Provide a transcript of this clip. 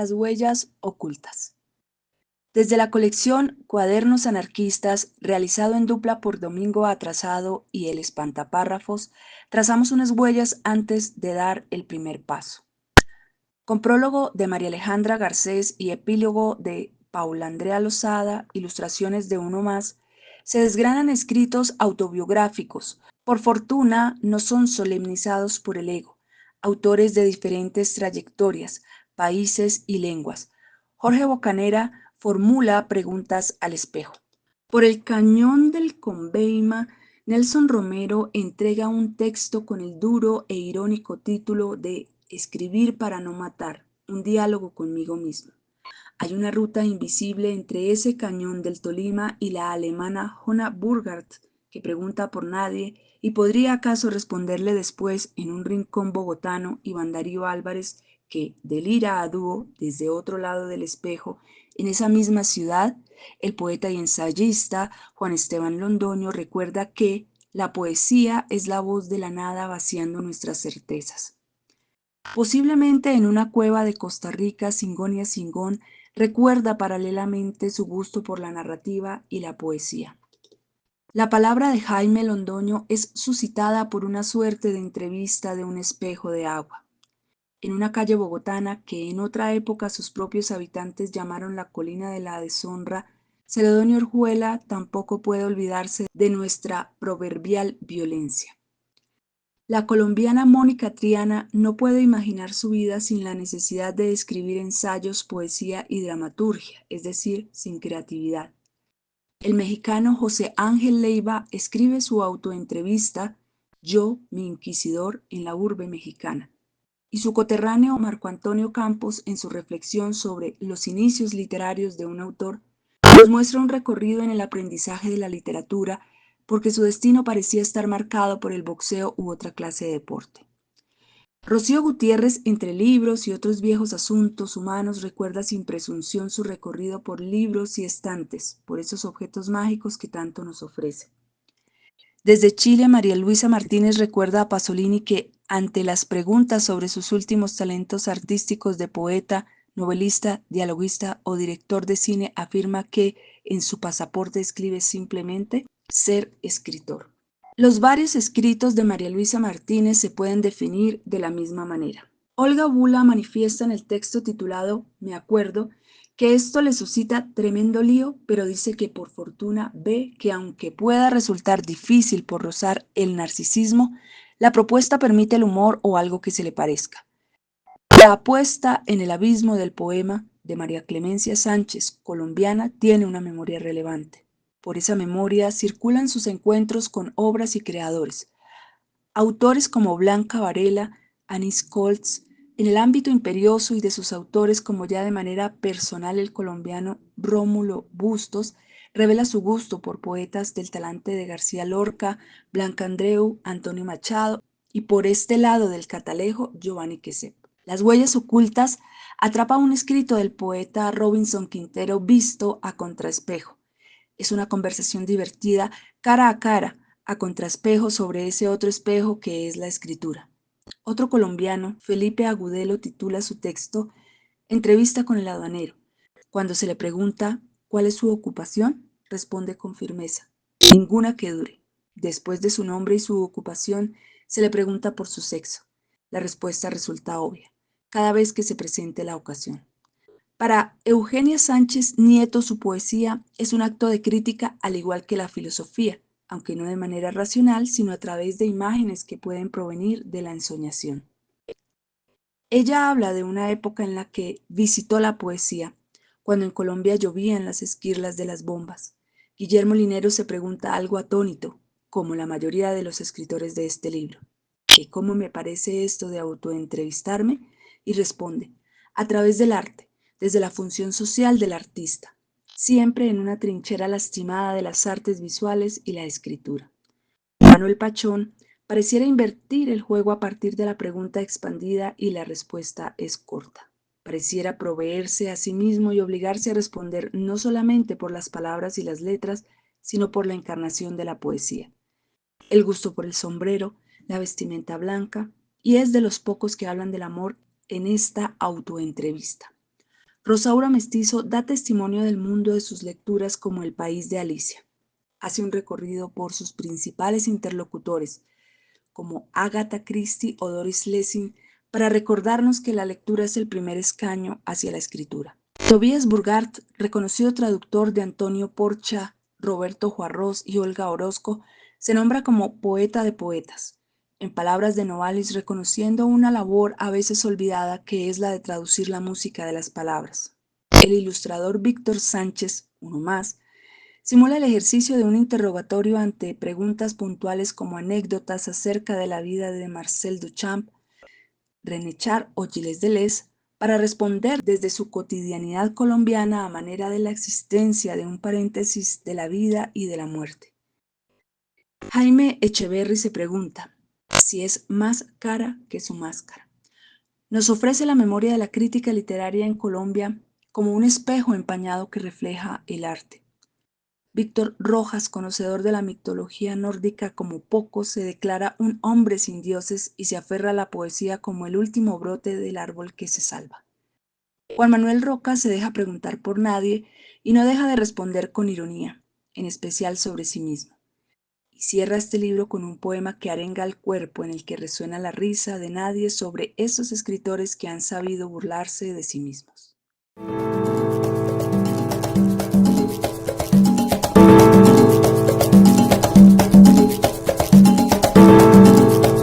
Las huellas ocultas. Desde la colección Cuadernos anarquistas, realizado en dupla por Domingo Atrasado y el Espantapárrafos, trazamos unas huellas antes de dar el primer paso. Con prólogo de María Alejandra Garcés y epílogo de Paula Andrea Lozada, ilustraciones de Uno Más, se desgranan escritos autobiográficos. Por fortuna, no son solemnizados por el ego, autores de diferentes trayectorias, países y lenguas. Jorge Bocanera formula preguntas al espejo. Por el cañón del Conveima, Nelson Romero entrega un texto con el duro e irónico título de Escribir para no matar, un diálogo conmigo mismo. Hay una ruta invisible entre ese cañón del Tolima y la alemana Hona Burghardt, que pregunta por nadie y podría acaso responderle después en un rincón bogotano Iván Darío Álvarez, que delira a dúo desde otro lado del espejo. En esa misma ciudad, el poeta y ensayista Juan Esteban Londoño recuerda que la poesía es la voz de la nada vaciando nuestras certezas. Posiblemente en una cueva de Costa Rica, Singonia Singón recuerda paralelamente su gusto por la narrativa y la poesía. La palabra de Jaime Londoño es suscitada por una suerte de entrevista de un espejo de agua. En una calle bogotana que en otra época sus propios habitantes llamaron la colina de la deshonra, Celedonio Orjuela tampoco puede olvidarse de nuestra proverbial violencia. La colombiana Mónica Triana no puede imaginar su vida sin la necesidad de escribir ensayos, poesía y dramaturgia, es decir, sin creatividad. El mexicano José Ángel Leiva escribe su autoentrevista Yo, mi inquisidor, en la urbe mexicana. Y su coterráneo Marco Antonio Campos, en su reflexión sobre los inicios literarios de un autor, nos muestra un recorrido en el aprendizaje de la literatura porque su destino parecía estar marcado por el boxeo u otra clase de deporte. Rocío Gutiérrez, entre libros y otros viejos asuntos humanos, recuerda sin presunción su recorrido por libros y estantes, por esos objetos mágicos que tanto nos ofrece. Desde Chile, María Luisa Martínez recuerda a Pasolini que, ante las preguntas sobre sus últimos talentos artísticos de poeta, novelista, dialoguista o director de cine, afirma que en su pasaporte escribe simplemente ser escritor. Los varios escritos de María Luisa Martínez se pueden definir de la misma manera. Olga Bula manifiesta en el texto titulado Me acuerdo que esto le suscita tremendo lío, pero dice que por fortuna ve que aunque pueda resultar difícil por rozar el narcisismo, la propuesta permite el humor o algo que se le parezca. La apuesta en el abismo del poema de María Clemencia Sánchez, colombiana, tiene una memoria relevante. Por esa memoria circulan sus encuentros con obras y creadores. Autores como Blanca Varela, Anís Colts, en el ámbito imperioso y de sus autores como ya de manera personal el colombiano Rómulo Bustos, revela su gusto por poetas del talante de García Lorca, Blanca Andreu, Antonio Machado y por este lado del catalejo Giovanni Quesep. Las huellas ocultas atrapa un escrito del poeta Robinson Quintero visto a contraespejo. Es una conversación divertida cara a contraespejo sobre ese otro espejo que es la escritura. Otro colombiano, Felipe Agudelo, titula su texto Entrevista con el aduanero. Cuando se le pregunta cuál es su ocupación, responde con firmeza, ninguna que dure. Después de su nombre y su ocupación, se le pregunta por su sexo. La respuesta resulta obvia, cada vez que se presente la ocasión. Para Eugenia Sánchez Nieto, su poesía es un acto de crítica al igual que la filosofía, aunque no de manera racional, sino a través de imágenes que pueden provenir de la ensoñación. Ella habla de una época en la que visitó la poesía, cuando en Colombia llovían las esquirlas de las bombas. Guillermo Linero se pregunta algo atónito, como la mayoría de los escritores de este libro, ¿que cómo me parece esto de autoentrevistarme? Y responde, a través del arte, desde la función social del artista, siempre en una trinchera lastimada de las artes visuales y la escritura. Manuel Pachón pareciera invertir el juego a partir de la pregunta expandida y la respuesta es corta. Pareciera proveerse a sí mismo y obligarse a responder no solamente por las palabras y las letras, sino por la encarnación de la poesía. El gusto por el sombrero, la vestimenta blanca, y es de los pocos que hablan del amor en esta autoentrevista. Rosaura Mestizo da testimonio del mundo de sus lecturas como El país de Alicia. Hace un recorrido por sus principales interlocutores, como Agatha Christie o Doris Lessing, para recordarnos que la lectura es el primer escaño hacia la escritura. Tobías Burgart, reconocido traductor de Antonio Porcia, Roberto Juarros y Olga Orozco, se nombra como poeta de poetas, en palabras de Novalis, reconociendo una labor a veces olvidada que es la de traducir la música de las palabras. El ilustrador Víctor Sánchez, uno más, simula el ejercicio de un interrogatorio ante preguntas puntuales como anécdotas acerca de la vida de Marcel Duchamp, René Char o Gilles Deleuze, para responder desde su cotidianidad colombiana a manera de la existencia de un paréntesis de la vida y de la muerte. Jaime Echeverry se pregunta si es más cara que su máscara. Nos ofrece la memoria de la crítica literaria en Colombia como un espejo empañado que refleja el arte. Víctor Rojas, conocedor de la mitología nórdica como pocos, se declara un hombre sin dioses y se aferra a la poesía como el último brote del árbol que se salva. Juan Manuel Roca se deja preguntar por nadie y no deja de responder con ironía, en especial sobre sí mismo. Y cierra este libro con un poema que arenga al cuerpo en el que resuena la risa de nadie sobre esos escritores que han sabido burlarse de sí mismos.